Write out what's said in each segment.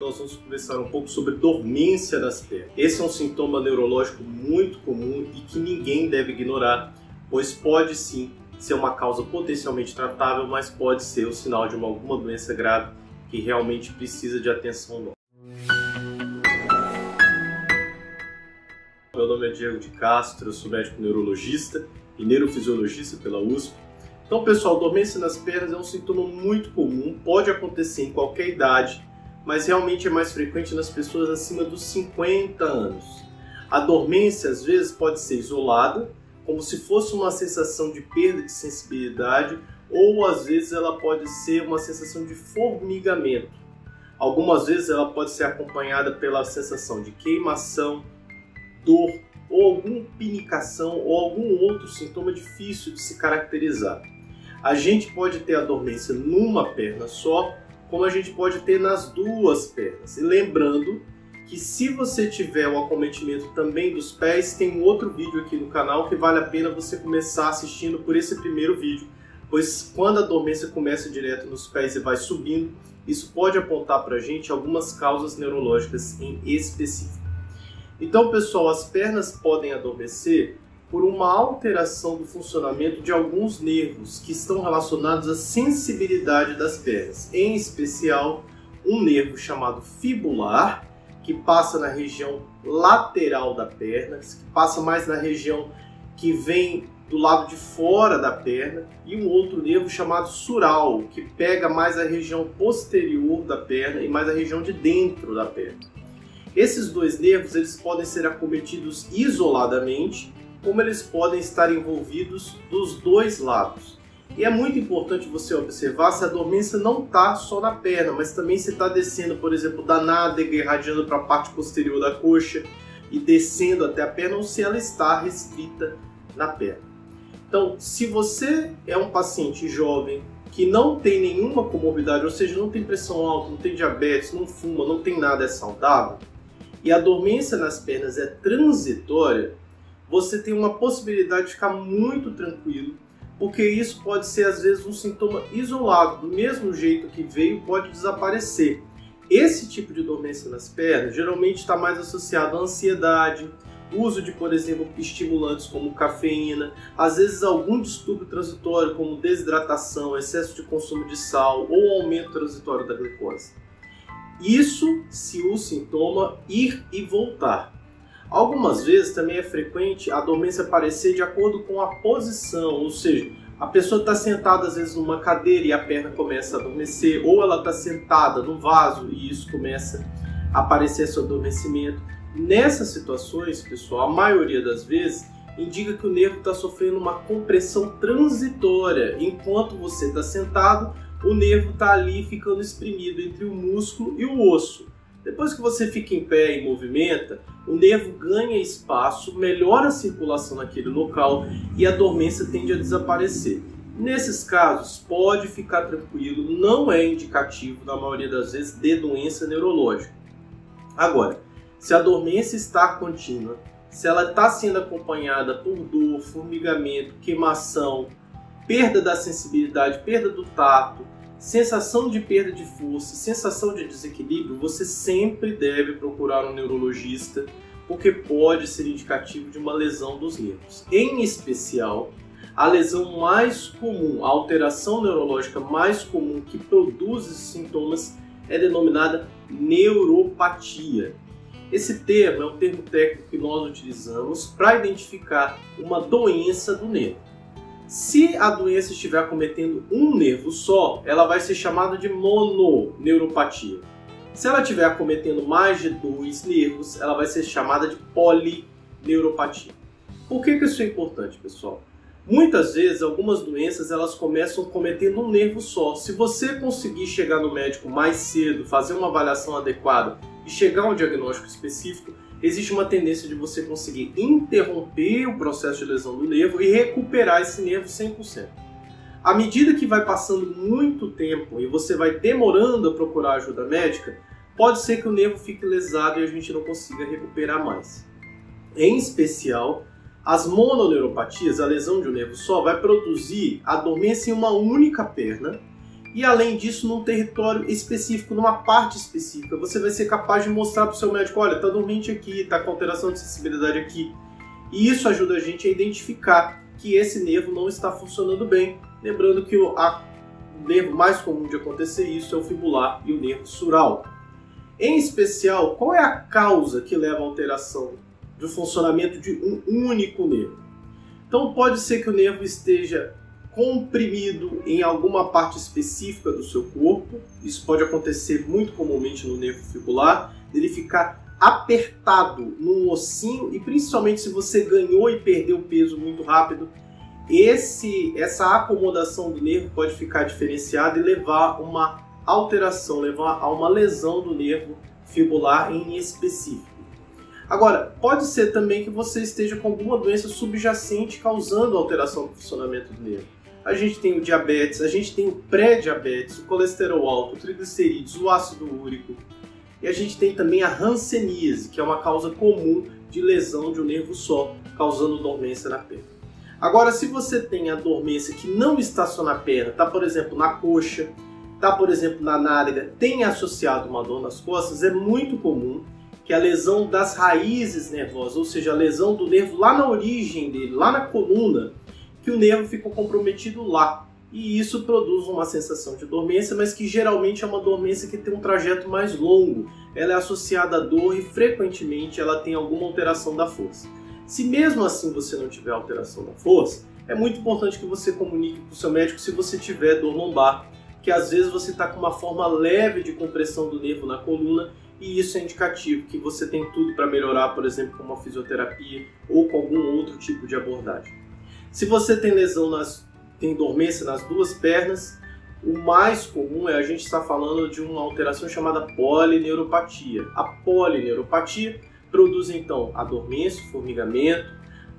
Nós vamos conversar um pouco sobre dormência das pernas. Esse é um sintoma neurológico muito comum e que ninguém deve ignorar, pois pode sim ser uma causa potencialmente tratável, mas pode ser o sinal de alguma doença grave que realmente precisa de atenção nossa. Meu nome é Diego de Castro, eu sou médico neurologista e neurofisiologista pela USP. Então, pessoal, dormência nas pernas é um sintoma muito comum, pode acontecer em qualquer idade, mas realmente é mais frequente nas pessoas acima dos 50 anos. A dormência, às vezes, pode ser isolada, como se fosse uma sensação de perda de sensibilidade, ou às vezes ela pode ser uma sensação de formigamento. Algumas vezes ela pode ser acompanhada pela sensação de queimação, dor, ou alguma pinicação, ou algum outro sintoma difícil de se caracterizar. A gente pode ter a dormência numa perna só, como a gente pode ter nas duas pernas. E lembrando que se você tiver um acometimento também dos pés, tem um outro vídeo aqui no canal que vale a pena você começar assistindo por esse primeiro vídeo, pois quando a dormência começa direto nos pés e vai subindo, isso pode apontar para a gente algumas causas neurológicas em específico. Então, pessoal, as pernas podem adormecer por uma alteração do funcionamento de alguns nervos que estão relacionados à sensibilidade das pernas, em especial um nervo chamado fibular, que passa na região lateral da perna, que passa mais na região que vem do lado de fora da perna, e um outro nervo chamado sural, que pega mais a região posterior da perna e mais a região de dentro da perna. Esses dois nervos eles podem ser acometidos isoladamente, como eles podem estar envolvidos dos dois lados. E é muito importante você observar se a dormência não está só na perna, mas também se está descendo, por exemplo, da nádega, irradiando para a parte posterior da coxa e descendo até a perna, ou se ela está restrita na perna. Então, se você é um paciente jovem que não tem nenhuma comorbidade, ou seja, não tem pressão alta, não tem diabetes, não fuma, não tem nada, é saudável, e a dormência nas pernas é transitória, você tem uma possibilidade de ficar muito tranquilo, porque isso pode ser às vezes um sintoma isolado, do mesmo jeito que veio, pode desaparecer. Esse tipo de dormência nas pernas geralmente está mais associado à ansiedade, uso de, por exemplo, estimulantes como cafeína, às vezes algum distúrbio transitório como desidratação, excesso de consumo de sal ou aumento transitório da glicose. Isso se o sintoma ir e voltar. Algumas vezes também é frequente a dormência aparecer de acordo com a posição, ou seja, a pessoa está sentada às vezes numa cadeira e a perna começa a adormecer, ou ela está sentada no vaso e isso começa a aparecer esse adormecimento. Nessas situações, pessoal, a maioria das vezes indica que o nervo está sofrendo uma compressão transitória. Enquanto você está sentado, o nervo está ali ficando espremido entre o músculo e o osso. Depois que você fica em pé e movimenta, o nervo ganha espaço, melhora a circulação naquele local e a dormência tende a desaparecer. Nesses casos, pode ficar tranquilo, não é indicativo, na maioria das vezes, de doença neurológica. Agora, se a dormência está contínua, se ela está sendo acompanhada por dor, formigamento, queimação, perda da sensibilidade, perda do tato, sensação de perda de força, sensação de desequilíbrio, você sempre deve procurar um neurologista, porque pode ser indicativo de uma lesão dos nervos. Em especial, a lesão mais comum, a alteração neurológica mais comum que produz esses sintomas é denominada neuropatia. Esse termo é um termo técnico que nós utilizamos para identificar uma doença do nervo. Se a doença estiver acometendo um nervo só, ela vai ser chamada de mononeuropatia. Se ela estiver acometendo mais de dois nervos, ela vai ser chamada de polineuropatia. Por que isso é importante, pessoal? Muitas vezes, algumas doenças elas começam cometendo um nervo só. Se você conseguir chegar no médico mais cedo, fazer uma avaliação adequada e chegar a um diagnóstico específico, existe uma tendência de você conseguir interromper o processo de lesão do nervo e recuperar esse nervo 100%. À medida que vai passando muito tempo e você vai demorando a procurar ajuda médica, pode ser que o nervo fique lesado e a gente não consiga recuperar mais. Em especial, as mononeuropatias, a lesão de um nervo só, vai produzir a dormência em uma única perna e além disso num território específico, numa parte específica. Você vai ser capaz de mostrar para o seu médico, olha, está dormente aqui, está com alteração de sensibilidade aqui. E isso ajuda a gente a identificar que esse nervo não está funcionando bem. Lembrando que o nervo mais comum de acontecer isso é o fibular e o nervo sural. Em especial, qual é a causa que leva à alteração do funcionamento de um único nervo? Então pode ser que o nervo esteja comprimido em alguma parte específica do seu corpo. Isso pode acontecer muito comumente no nervo fibular, ele ficar apertado num ossinho, e principalmente se você ganhou e perdeu peso muito rápido, essa acomodação do nervo pode ficar diferenciada e levar a uma alteração, levar a uma lesão do nervo fibular em específico. Agora, pode ser também que você esteja com alguma doença subjacente causando alteração do funcionamento do nervo. A gente tem o diabetes, a gente tem o pré-diabetes, o colesterol alto, o triglicerídeos, o ácido úrico. E a gente tem também a hanseníase, que é uma causa comum de lesão de um nervo só, causando dormência na perna. Agora, se você tem a dormência que não está só na perna, está, por exemplo, na coxa, está, por exemplo, na nádega, tem associado uma dor nas costas, é muito comum que a lesão das raízes nervosas, ou seja, a lesão do nervo lá na origem dele, lá na coluna, que o nervo ficou comprometido lá. E isso produz uma sensação de dormência, mas que geralmente é uma dormência que tem um trajeto mais longo. Ela é associada à dor e frequentemente ela tem alguma alteração da força. Se mesmo assim você não tiver alteração da força, é muito importante que você comunique com o seu médico se você tiver dor lombar, que às vezes você está com uma forma leve de compressão do nervo na coluna, e isso é indicativo que você tem tudo para melhorar, por exemplo, com uma fisioterapia ou com algum outro tipo de abordagem. Se você tem tem dormência nas duas pernas, o mais comum é a gente estar falando de uma alteração chamada polineuropatia. A polineuropatia produz então a dormência, o formigamento,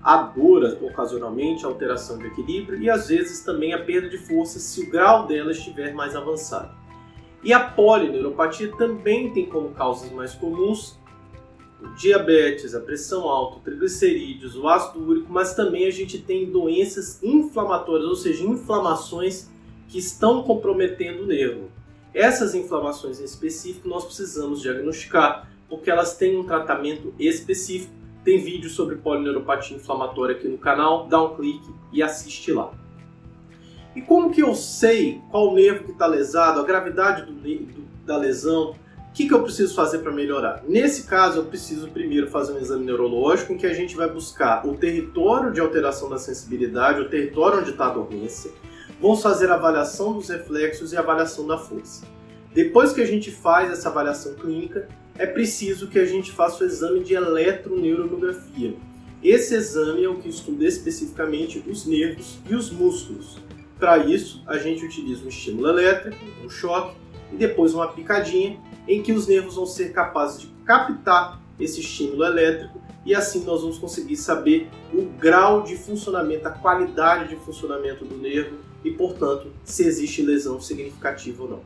a dor ocasionalmente, a alteração de equilíbrio e às vezes também a perda de força se o grau dela estiver mais avançado. E a polineuropatia também tem como causas mais comuns o diabetes, a pressão alta, o triglicerídeos, o ácido úrico, mas também a gente tem doenças inflamatórias, ou seja, inflamações que estão comprometendo o nervo. Essas inflamações em específico nós precisamos diagnosticar, porque elas têm um tratamento específico. Tem vídeo sobre polineuropatia inflamatória aqui no canal, dá um clique e assiste lá. E como que eu sei qual nervo que está lesado, a gravidade da lesão, o que eu preciso fazer para melhorar? Nesse caso, eu preciso primeiro fazer um exame neurológico em que a gente vai buscar o território de alteração da sensibilidade, o território onde está a dormência. Vamos fazer a avaliação dos reflexos e a avaliação da força. Depois que a gente faz essa avaliação clínica, é preciso que a gente faça o exame de eletroneuromiografia. Esse exame é o que estuda especificamente os nervos e os músculos. Para isso, a gente utiliza um estímulo elétrico, um choque, e depois uma picadinha, em que os nervos vão ser capazes de captar esse estímulo elétrico e assim nós vamos conseguir saber o grau de funcionamento, a qualidade de funcionamento do nervo e, portanto, se existe lesão significativa ou não.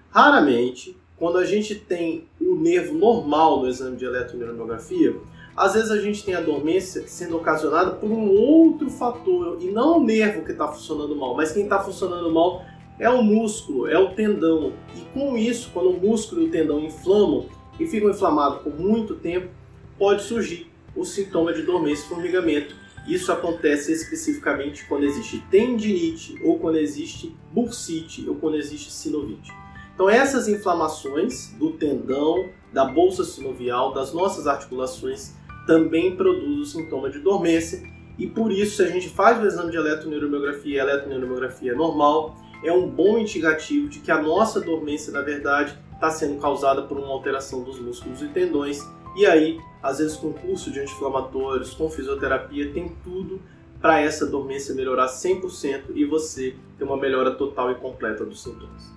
Raramente, quando a gente tem o nervo normal no exame de eletroneuromiografia, às vezes a gente tem a dormência sendo ocasionada por um outro fator, e não o nervo que está funcionando mal, mas quem está funcionando mal é o músculo, é o tendão. E com isso, quando o músculo e o tendão inflamam e ficam inflamados por muito tempo, pode surgir o sintoma de dormência e formigamento. Isso acontece especificamente quando existe tendinite, ou quando existe bursite, ou quando existe sinovite. Então essas inflamações do tendão, da bolsa sinovial, das nossas articulações, também produzem o sintoma de dormência. E por isso, se a gente faz o exame de eletroneuromiografia e a eletroneuromiografia é normal, é um bom indicativo de que a nossa dormência, na verdade, está sendo causada por uma alteração dos músculos e tendões. E aí, às vezes com curso de anti-inflamatórios, com fisioterapia, tem tudo para essa dormência melhorar 100% e você ter uma melhora total e completa dos sintomas.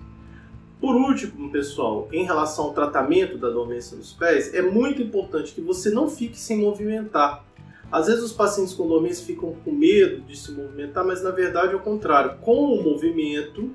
Por último, pessoal, em relação ao tratamento da dormência nos pés, é muito importante que você não fique sem movimentar. Às vezes os pacientes com dormência ficam com medo de se movimentar, mas na verdade é o contrário. Com o movimento,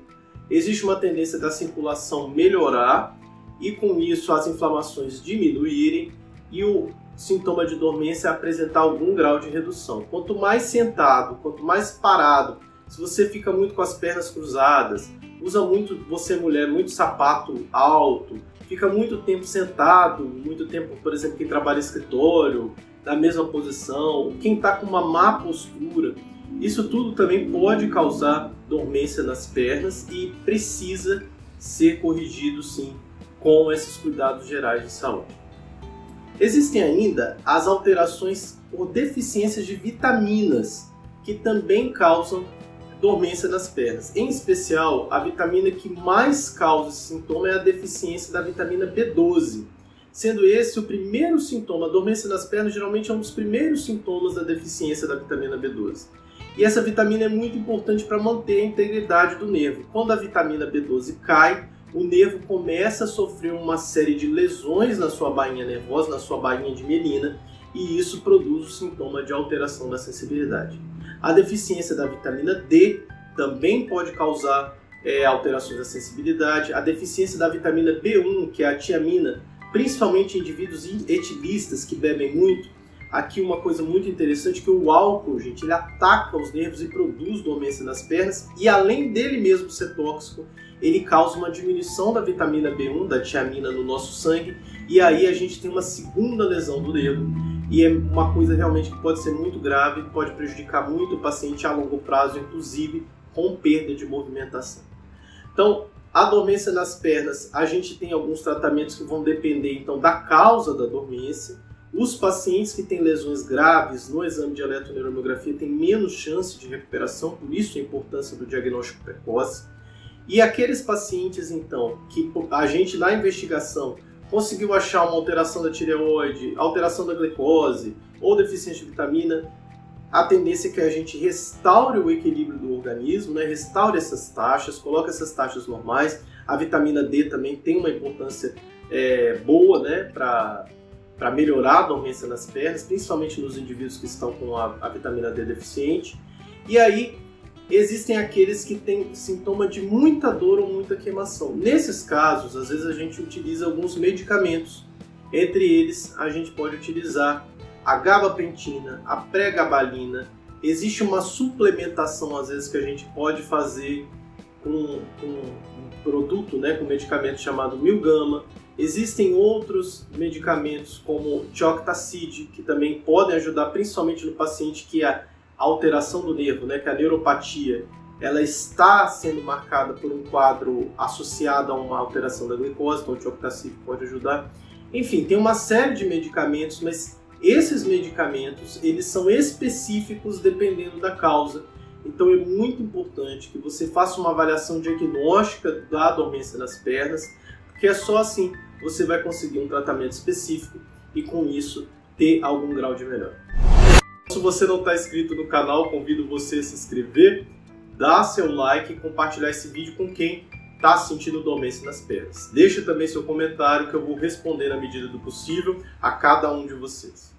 existe uma tendência da circulação melhorar e com isso as inflamações diminuírem e o sintoma de dormência apresentar algum grau de redução. Quanto mais sentado, quanto mais parado, se você fica muito com as pernas cruzadas, usa muito, você mulher, muito sapato alto, fica muito tempo sentado, muito tempo, por exemplo, quem trabalha em escritório, na mesma posição, quem está com uma má postura, isso tudo também pode causar dormência nas pernas e precisa ser corrigido sim com esses cuidados gerais de saúde. Existem ainda as alterações por deficiências de vitaminas, que também causam dormência nas pernas. Em especial, a vitamina que mais causa esse sintoma é a deficiência da vitamina B12, sendo esse o primeiro sintoma. A dormência nas pernas geralmente é um dos primeiros sintomas da deficiência da vitamina B12. E essa vitamina é muito importante para manter a integridade do nervo. Quando a vitamina B12 cai, o nervo começa a sofrer uma série de lesões na sua bainha nervosa, na sua bainha de mielina, e isso produz o sintoma de alteração da sensibilidade. A deficiência da vitamina D também pode causar alterações da sensibilidade. A deficiência da vitamina B1, que é a tiamina, principalmente em indivíduos etilistas que bebem muito. Aqui uma coisa muito interessante, que o álcool, gente, ele ataca os nervos e produz dormência nas pernas, e além dele mesmo ser tóxico, ele causa uma diminuição da vitamina B1, da tiamina, no nosso sangue, e aí a gente tem uma segunda lesão do nervo, e é uma coisa realmente que pode ser muito grave, pode prejudicar muito o paciente a longo prazo, inclusive com perda de movimentação. Então, a dormência nas pernas, a gente tem alguns tratamentos que vão depender então da causa da dormência. Os pacientes que têm lesões graves no exame de eletroneuromiografia têm menos chance de recuperação, por isso a importância do diagnóstico precoce. E aqueles pacientes, então, que a gente na investigação conseguiu achar uma alteração da tireoide, alteração da glicose ou deficiência de vitamina, a tendência é que a gente restaure o equilíbrio do organismo, né? Restaure essas taxas, coloque essas taxas normais. A vitamina D também tem uma importância boa, né? Para melhorar a dormência nas pernas, principalmente nos indivíduos que estão com a vitamina D deficiente. E aí, existem aqueles que têm sintoma de muita dor ou muita queimação. Nesses casos, às vezes a gente utiliza alguns medicamentos. Entre eles, a gente pode utilizar a gabapentina, a pregabalina. Existe uma suplementação, às vezes, que a gente pode fazer com um produto, né, com um medicamento chamado Milgama. Existem outros medicamentos, como o Tioctacid, que também podem ajudar, principalmente no paciente que a alteração do nervo, né, que a neuropatia, ela está sendo marcada por um quadro associado a uma alteração da glicose, então o Tioctacid pode ajudar. Enfim, tem uma série de medicamentos, mas esses medicamentos, eles são específicos dependendo da causa. Então é muito importante que você faça uma avaliação diagnóstica da dormência nas pernas, porque é só assim você vai conseguir um tratamento específico e com isso ter algum grau de melhora. Se você não está inscrito no canal, convido você a se inscrever, dar seu like e compartilhar esse vídeo com quem está sentindo dormência nas pernas. Deixa também seu comentário que eu vou responder na medida do possível a cada um de vocês.